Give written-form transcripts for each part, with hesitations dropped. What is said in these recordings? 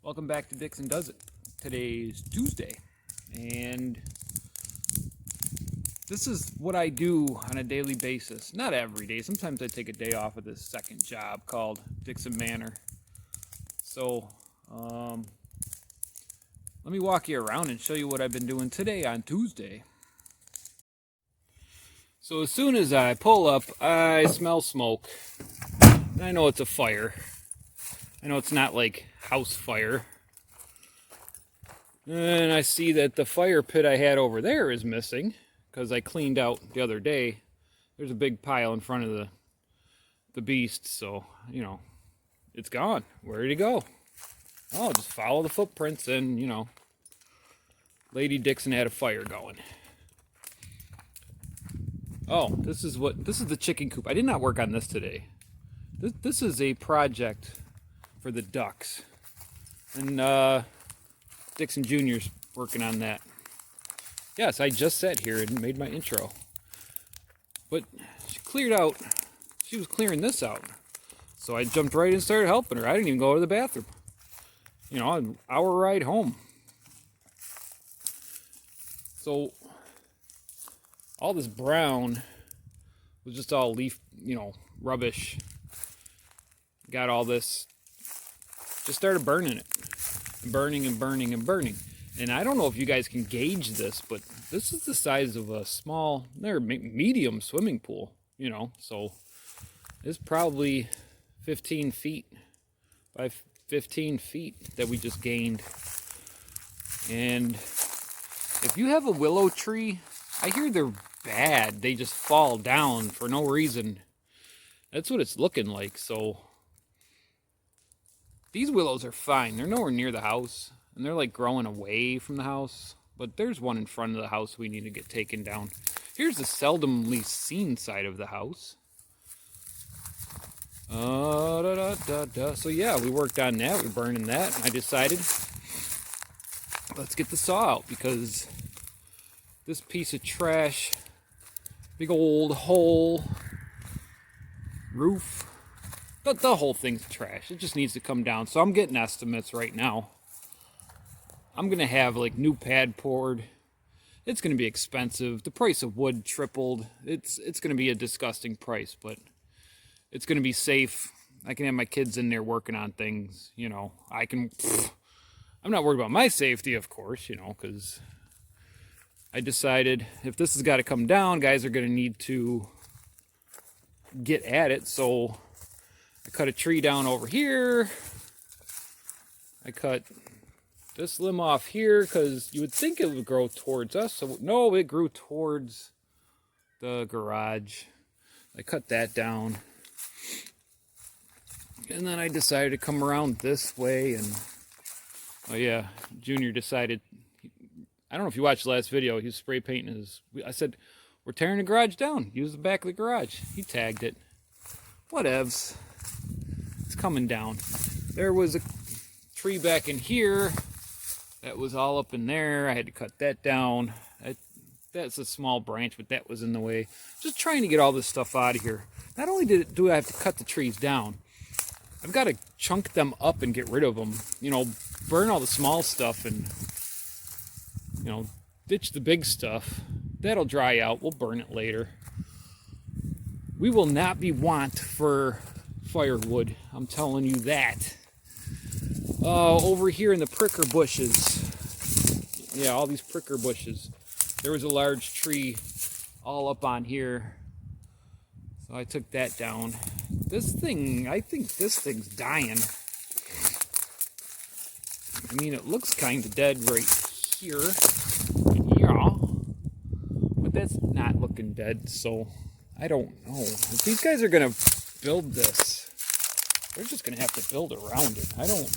Welcome back to Dixon Does It. Today's Tuesday, and this is what I do on a daily basis. Not every day. Sometimes I take a day off of this second job called Dixon Manor. So, let me walk you around and show you what I've been doing today on Tuesday. So as soon as I pull up, I smell smoke. And I know it's a fire. I know it's not like house fire. And I see that the fire pit I had over there is missing because I cleaned out the other day. There's a big pile in front of the beast, so, you know, it's gone. Where did it go? Oh, just follow the footprints and, you know, Lady Dixon had a fire going. Oh, this is the chicken coop. I did not work on this today. This is a project for the ducks. And Dixon Jr.'s working on that. Yes, I just sat here and made my intro. But she was clearing this out. So I jumped right in and started helping her. I didn't even go to the bathroom. You know, an hour ride home. So all this brown was just all leaf, you know, rubbish. Got all this, just started burning it. Burning and burning and burning. And I don't know if you guys can gauge this, but this is the size of a small, medium swimming pool, you know. So it's probably 15 feet by 15 feet that we just gained. And if you have a willow tree, I hear they're bad. They just fall down for no reason. That's what it's looking like. So these willows are fine. They're nowhere near the house, and they're like growing away from the house. But there's one in front of the house we need to get taken down. Here's the seldomly seen side of the house. So yeah, we worked on that. We're burning that. I decided, let's get the saw out, because this piece of trash, big old hole, roof, the whole thing's trash. It just needs to come down. So I'm getting estimates right now. I'm going to have like new pad poured. It's going to be expensive. The price of wood tripled. It's going to be a disgusting price, but it's going to be safe. I can have my kids in there working on things, you know. I'm not worried about my safety, of course, you know, because I decided if this has got to come down, guys are going to need to get at it. So I cut a tree down over here. I cut this limb off here because you would think it would grow towards us. So no, it grew towards the garage. I cut that down. And then I decided to come around this way. And oh yeah, Junior decided, I don't know if you watched the last video, he was spray painting his, I said, we're tearing the garage down. Use the back of the garage. He tagged it. Whatevs. It's coming down. There was a tree back in here that was all up in there. I had to cut that down. That's a small branch, but that was in the way. Just trying to get all this stuff out of here. Not only do I have to cut the trees down, I've got to chunk them up and get rid of them. You know, burn all the small stuff and, you know, ditch the big stuff. That'll dry out. We'll burn it later. We will not be want for firewood. I'm telling you that. Over here in the pricker bushes. Yeah, all these pricker bushes. There was a large tree all up on here. So I took that down. This thing, I think this thing's dying. I mean, it looks kind of dead right here. Yeah. But that's not looking dead, so I don't know. If these guys are going to build this, they're just going to have to build around it. I don't...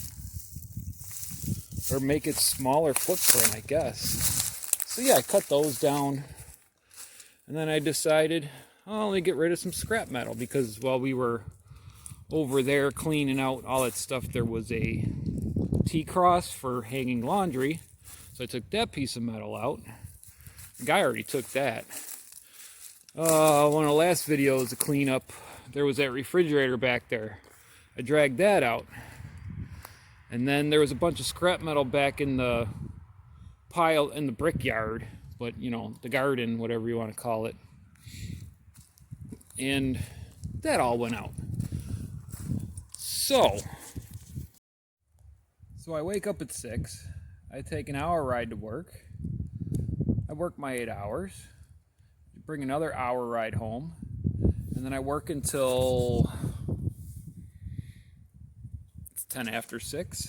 Or make it smaller footprint, I guess. So yeah, I cut those down. And then I decided, oh, let me get rid of some scrap metal, because while we were over there cleaning out all that stuff, there was a T-cross for hanging laundry. So I took that piece of metal out. The guy already took that. One of the last videos, the cleanup, there was that refrigerator back there. I dragged that out. And then there was a bunch of scrap metal back in the pile in the brickyard, but you know, the garden, whatever you want to call it. And that all went out. So I wake up at 6. I take an hour ride to work. I work my 8 hours. Bring another hour ride home. And then I work until it's 10 after 6.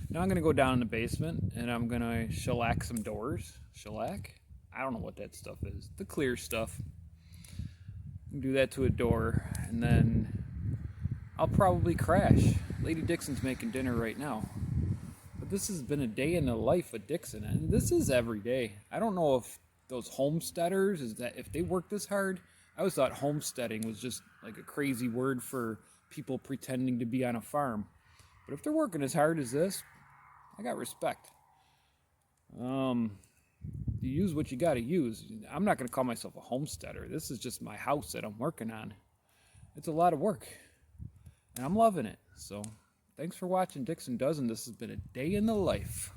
Now I'm going to go down in the basement and I'm going to shellac some doors. Shellac? I don't know what that stuff is. The clear stuff. Do that to a door and then I'll probably crash. Lady Dixon's making dinner right now. But this has been a day in the life of Dixon, and this is every day. I don't know if those homesteaders, is that if they work this hard. I always thought homesteading was just like a crazy word for people pretending to be on a farm. But if they're working as hard as this, I got respect. You use what you got to use. I'm not going to call myself a homesteader. This is just my house that I'm working on. It's a lot of work, and I'm loving it. So thanks for watching Dixon Does, and this has been a day in the life.